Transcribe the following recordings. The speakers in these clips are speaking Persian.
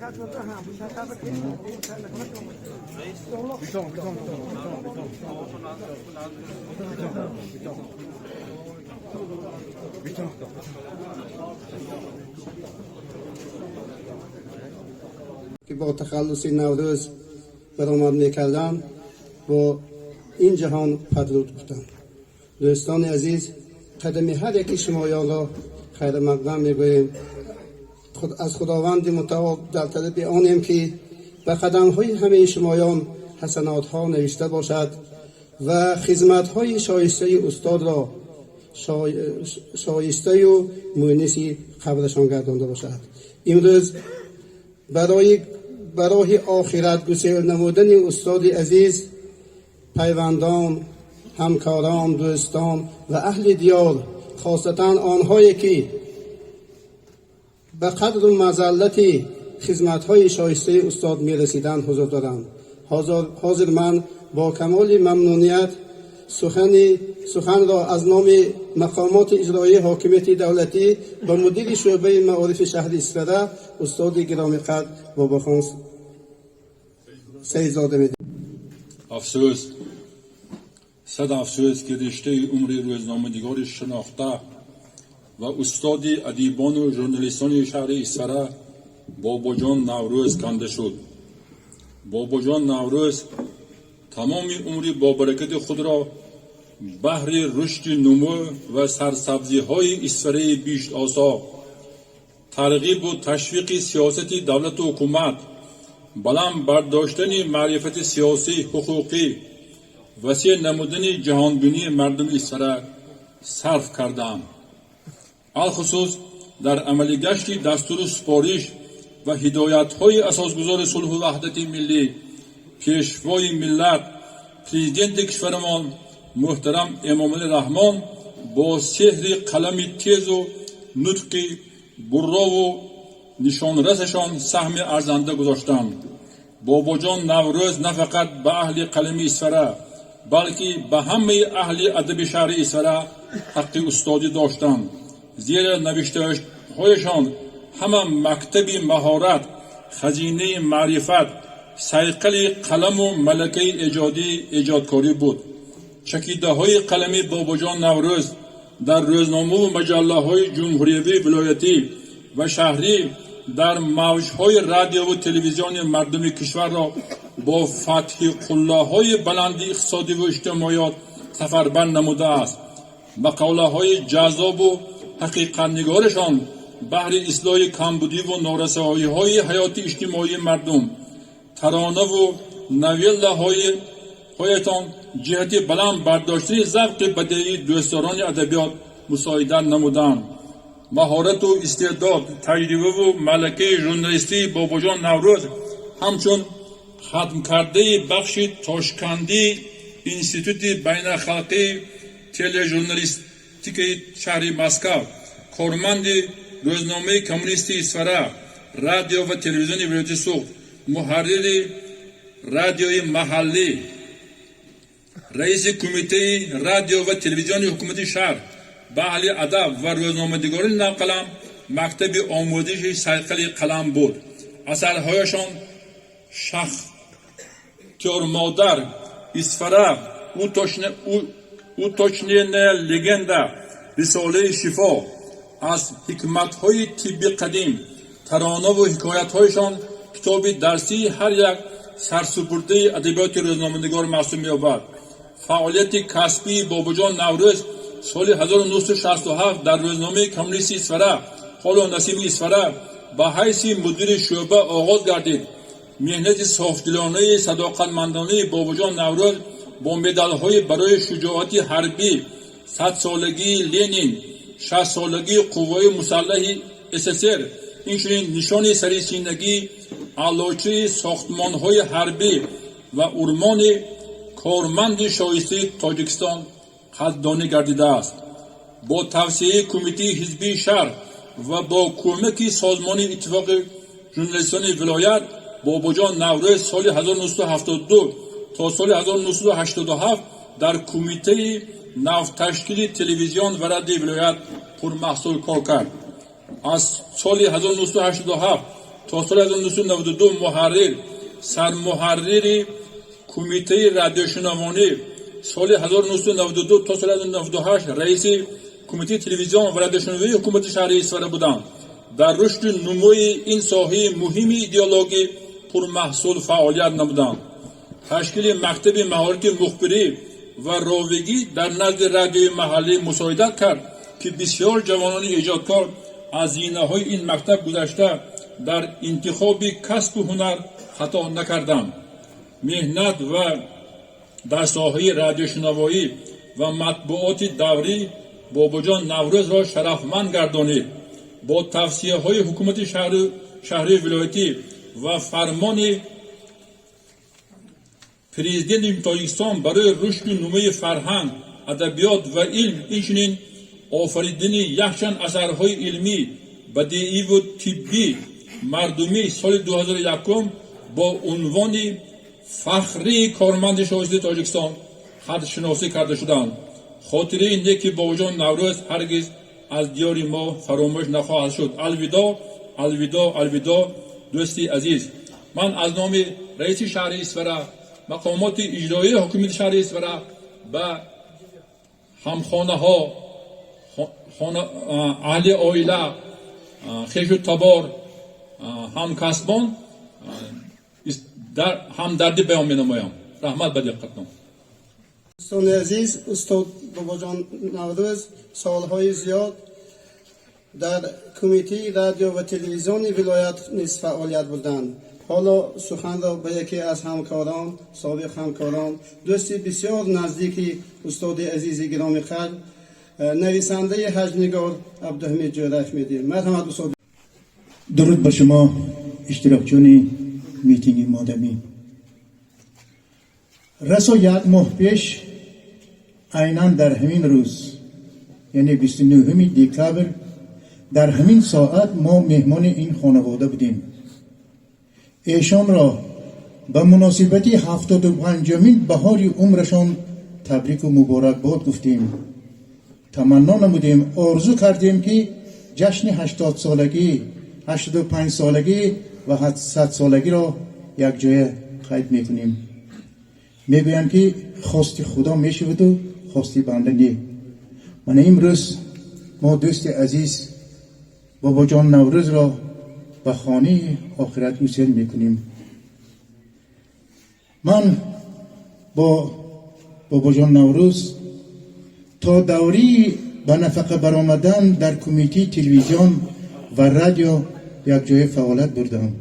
که با تخلص نوروز برآمد میکردند با این جهان پدرود بودند. دوستان عزیز، قدم هر یکی شمایان را خیر مقدم میگوییم. از خداوند متعال در طلب آنیم که به قدم های همه شمایان حسنات ها نوشته باشد و خدمت های شایسته استاد را شایسته و مونسی قبرشان گردانده باشد. امروز برای آخرت گسیل نمودن استاد عزیز، پیوندان، همکاران، دوستان و اهل دیار، خاصتا آنهایی که به قدر و مذلت خدمت‌های شایسته استاد می‌رسیدند حضور دارند. حاضر من با کمال ممنونیت سخن را از نام مقامات اجرایی حاکمیت دولتی به مدیر شعبه معارف شهر اصفهان استاد گرامی قدر باباخان سیدزاده می‌دهم. افسوس، صد افسوس که رشته عمر روزنامه‌نگار شناخته و استاد ادیبان و ژورنالیستان شهر اصفهان باباجان نوروز کنده شد. باباجان نوروز تمام عمری با برکت خود را بهر رشد نمو و سرسبزی های اصفهان بیش آسا، ترغیب و تشویق سیاست دولت و حکومت، بلند برداشتن معرفت سیاسی حقوقی، وسیع نمودن جهانبینی مردم اصفهان صرف کردند. الخصوص در عملی گشت دستور سپارش و هدایت های اساسگذار صلح و وحدت ملی پیشوای ملت پرزیدنت کشورمان محترم امامعلی رحمان با سحر قلم تیز و نطق برا و نشانرسشان سهم ارزنده گذاشتند. باباجان نوروز نه فقط به اهل قلم اصفهان بلکه به همه اهل ادب شهر اصفهان حق استادی داشتند، زیرا نوشته‌هایشان همه مکتب مهارت، خزینه معرفت، صیقل قلم و ملکه ایجادکاری بود. چکیده های قلمی باباجان نوروز در روزنامه و مجله های جمهوری ولایتی و شهری در موجهای رادیو و تلویزیون مردم کشور را با فتح قله های بلند اقتصادی و اجتماعیات سفربند نموده است. مقاله های جذاب و حقیقت نگارشان بهر اصلاح کمبودی و نارسایی های حیات اجتماعی مردم، ترانه و نویله هایتان جهت بلند برداشتن ذوق بدیعی دوستداران ادبیات مساعدت نمودند. مهارت و استعداد، تجربه و ملکه ژورنالیستی باباجان نوروز همچون ختم کرده بخش تاشکندی انستیتوت بین‌الخلقی تلژورنالیستیک شهر مسکو، کارمند روزنامه کمونیست اصفهان، رادیو و تلویزیون ولایت سوخت، محرر رادیوی محلی، رئیس کمیته رادیو و تلویزیون حکومت شهر، به اهل ادب و روزنامه‌نگاران نوقلم مکتب آموزش صیقل قلم بود. اثرهایشان شخصیار مادر، اصفهان، уточнение легенда، رساله شفا، از حکمت‌های طب قدیم، ترانه و حکایت‌هایشان کتاب درسی هر یک سرسپرده ادبیات روزنامه‌نگار محسوب می‌یابد. فعالیت کسبی باباجان نوروز سال 1967 در روزنامه کمونیست اصفهان حال و نسیم اصفهان به حیث مدیر شعبه آغاز گردید. مهنت صافدلانه صداقتمندانه باباجان نوروز با مدال‌های برای شجاعت حربی، 100 سالگی لنین، 60 سالگی قوای مسلح SSR، اینچنین نشان سریسینگی علاچه ساختمان‌های حربی و ارمان کارمند شایسته تاجیکستان قدردانی گردیده است. با توصیه کمیته حزبی شهر و با کمک سازمان اتفاق ژورنالیستان ولایت، باباجان نوروز سال 1972 تا سال 1987 در کمیته نو تشکیل تلویزیون و رادیو ولایت پرمحصول کار کرد. از سال 1987 تا سال 1992 سرمحرر کمیته رادیوشنوانی، سال 1992 تا سال 1998 رئیس کمیته تلویزیون و رادیوشنوایی حکومت شهری اصفهان بودم. در رشد نموی این ساحه مهم ایدئولوژی پرمحصول فعالیت نمودم. تشکیل مکتب مهارت مخبری و راویگی در نزد رادیوی محلی مساعدت کرد که بسیار جوانان ایجادکار از زینه‌های این مکتب گذشته در انتخاب کسب و هنر خطا نکردند. مهنت و در ساحه رادیوشنوایی و مطبوعات دوری باباجان نوروز را شرفمند گردانید. با توصیه‌های حکومت شهری ولایتی و فرمان پرزیدنت تاجیکستان برای رشد و نموی فرهنگ، ادبیات و علم، اینچنین آفریدن یکچند اثرهای علمی، بدیعی و طبی مردمی سال 2001 با عنوان فخری کارمند شایسته تاجیکستان خدشناسی کرده شدند. خاطره اینه که باباجان نوروز هرگز از دیار ما فراموش نخواهد شد. الوداع، الوداع، الوداع دوستی عزیز. من از نام رئیس شهر اصفهان، مقامات اجرایی حکومت شهر اصفهان و همخانه ها، اهل عائله، خویش و تبار، همکسبان همدردی بیان می‌نمایم. رحمت به دقتتون. دوستان عزیز، استاد باباجان نوروز سالهای زیاد در کمیته رادیو و تلویزیون ولایت نیز فعالیت بودند. حالا سخن را به یکی از همکاران، سابق همکاران، دوستی بسیار نزدیکی استاد عزیز گرامی قدر، نویسنده حجمنگار عبدالحمید جورف میدیم. مرحمت استاد. درود به شما اشتراکچیان میتینگ مادمی. رسا یک ماه پیش عیناً در همین روز، یعنی 29 دکتر، در همین ساعت ما مهمان این خانواده بودیم. ایشان را به مناسبت 75مین بهار عمرشان تبریک و مبارکباد گفتیم. تمنا نمودیم، آرزو کردیم که جشن 80 سالگی، 85 سالگی و 100 سالگی را یک جای قید میکنیم. میگویم که خواستی خدا میشود و خواستی بنده نی. من امروز ما دوست عزیز باباجان نوروز را به خانه آخرت گسیل میکنیم. من با باباجان نوروز تا دوری به نفقه برآمدن در کمیته تلویزیون و رادیو یک جای فعالیت بردم.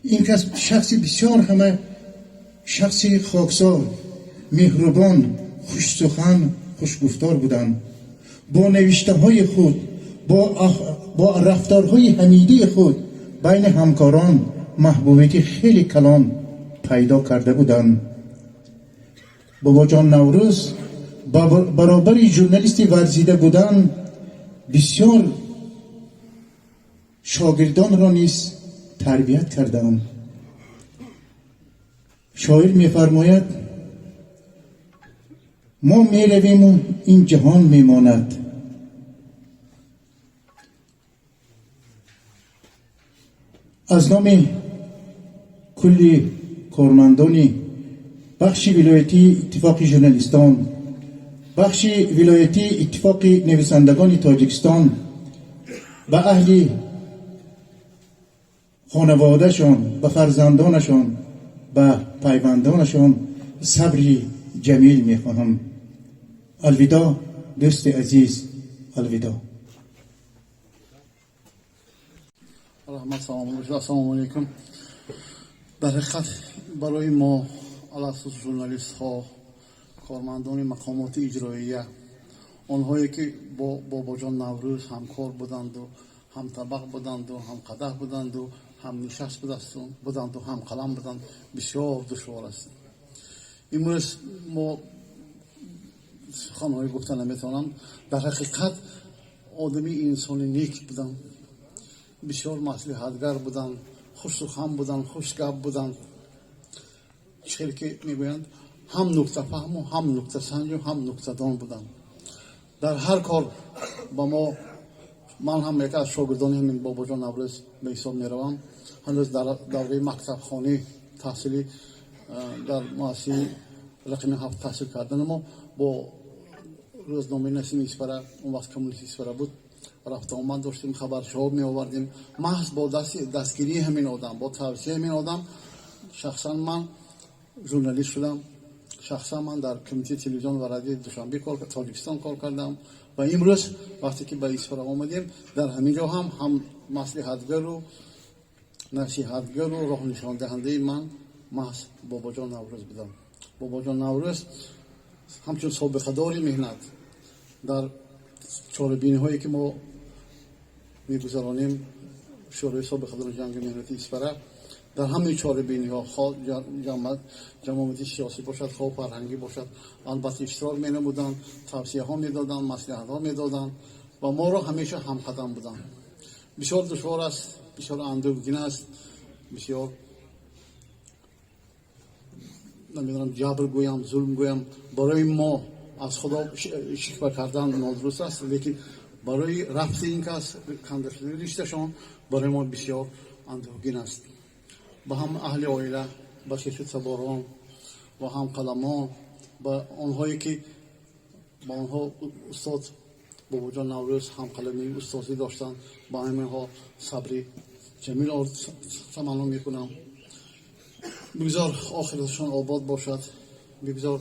این کس شخصی بسیار همه شخصی خاکسار، مهربان، خوش سخن، خوشگفتار بودند. با نوشته های خود، با رفتارهای حمیده خود بین همکاران محبوبیت خیلی کلان پیدا کرده بودند. باباجان نوروز برابر ژورنالیستی ورزیده بودن، بسیار شاگردان را نیز تربیت کردند. شاعر می‌فرماید ما می‌رویم و این جهان می‌ماند. از نام کلی کارمندان بخش ولایتی اتفاق ژورنالیستان، بخش ولایتی اتفاق نویسندگان تاجیکستان، به اهل خانوادهشان، به فرزندانشان، به پیوندانشان صبری جمیل میخواهم. الوداع دوست عزیز، الوداع. السلام علیکم. در حقیقت برای ما علاسوس ژورنالیست ها، کارمندان مقامات اجراییه، آنهایی که با باباجان نوروز همکار بودند و هم طبق بودند و هم قدح بودند و هم نشست بودند و هم قلم بودند، بسیار دشوار است. امروز ما سخنهای گفتن نمیتونم. در حقیقت آدمی انسانی نیک بودند، بسیار مصلحتگر بودند، خوش سخن بودند، خوش گپ بودند. چیزی که میگویند هم نکته فهم و هم نکته سنج و هم نکته دان بودند. در هر کار با ما من هم یکی از شاگردان همین باباجان نوروز به حساب میروم. هنوز در دوره مکتب خانه تحصیلی در مؤسسه رقم 7 تحصیل کردن ما با روزنامه نسیم ایسپره، اون وقت کمونیست ایسپره بود، رفت آمد داشتیم، خبرها می آوردیم. محض با دستگیری همین آدم، با توصیه همین آدم، شخصا من ژورنالیست شدم. شخصا من در کمیته تلویزیون و رادیو دوشنبه تاجیکستان کار کردم و امروز وقتی که به ایسپره آمدیم در همینجا هم مصلحتگر و نصیحتگر و راه نشان دهنده من محض باباجان نوروز بودم. باباجان نوروز همچون سابقه داری مهنت در چاره‌بینی هایی که ما میگذرانیم، شورای سابقه دار جنگ مهنتی ایسپره، در همین چاره‌بینی ها جمعیت سیاسی باشد، خواه فرهنگی باشد، البته اشتراک می نمودند، توصیه ها می دادند، مصلحت ها می دادند و ما را همیشه هم قدم بودند. بسیار دشوار است، بسیار اندوهگین است، بسیار نمیدونم جبر گویم، ظلم گویم، برای ما از خدا شکوه کردن نادرست است، لیکن برای رفت این کس کنده شده رشتهشان برای ما بسیار اندوهگین است. با هم اهل عائله، با شرکت سواران و هم قلمان، با آنهایی که با آنها استاد باباجان نوروز هم قلمی استادی داشتند، با همینها صبری جمیل تمنا میکنم. بگذار آخرتشان آباد باشد، بگذار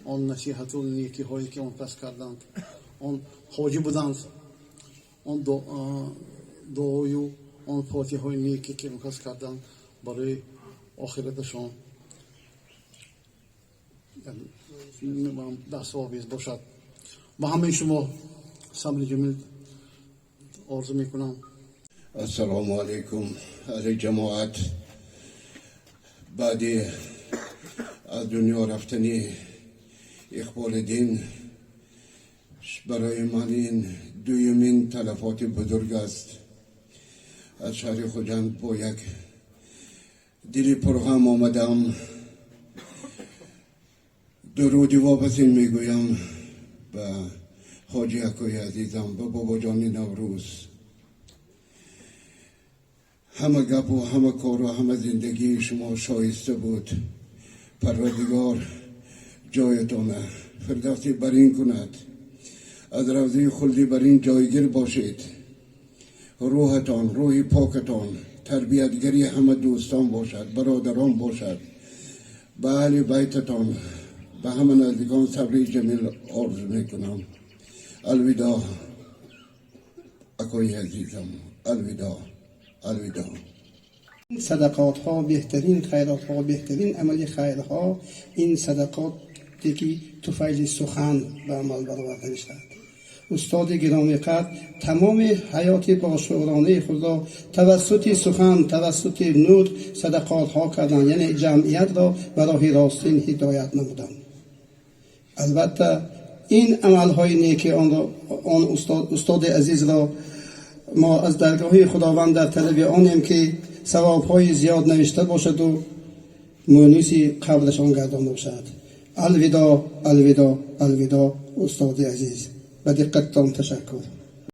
آن نصیحت و نیکی هایی که آن کس کردند، آن حاجی بودند، آن دعای و آن فاتحه های نیکی که آن کس کردند برای آخرتشان دست آویز باشد. با همه شما صبر جمیل آرزو میکنم. السلام علیکم علی جماعت. بعد از دنیا رفتنی اقبال دین برای من این دویمین تلفات بزرگ است. از شهر خوجند با یک دلی پرغم آمدم. درودی واپسین میگویم به حاجی اکوی عزیزم، به باباجان نوروز. همه گپ و همه کار و همه زندگی شما شایسته بود. پروردگار جایتان فردوسی برین کند، از روضه خلدی برین جایگیر باشید. روحتان، روح پاکتان تربیتگری همه دوستان باشد، برادران باشد. به اهل بیتتان، به همه نزدیکان صبری جمیل آرزو میکنم. الوداع اکوی عزیزم، الوداع، الوداع. این صدقات ها بهترین خیرات ها، بهترین عمل خیرها این صدقات که توفیل سخن به عمل برآورده میشود. استاد گرامی قدر تمام حیات باشعورانه خود را توسط سخن، توسط نطق صدقات ها کردند، یعنی جمعیت را به راه راستین هدایت نمودند. البته این عمل های نیکی آن استاد عزیز را ما از درگاه خداوند در طلب آنیم که ثواب های زیاد نوشته باشد و مونسی قبرشان گردان باشد. الوداع، الوداع، الوداع استاد عزیز. به دقتتان تشکر.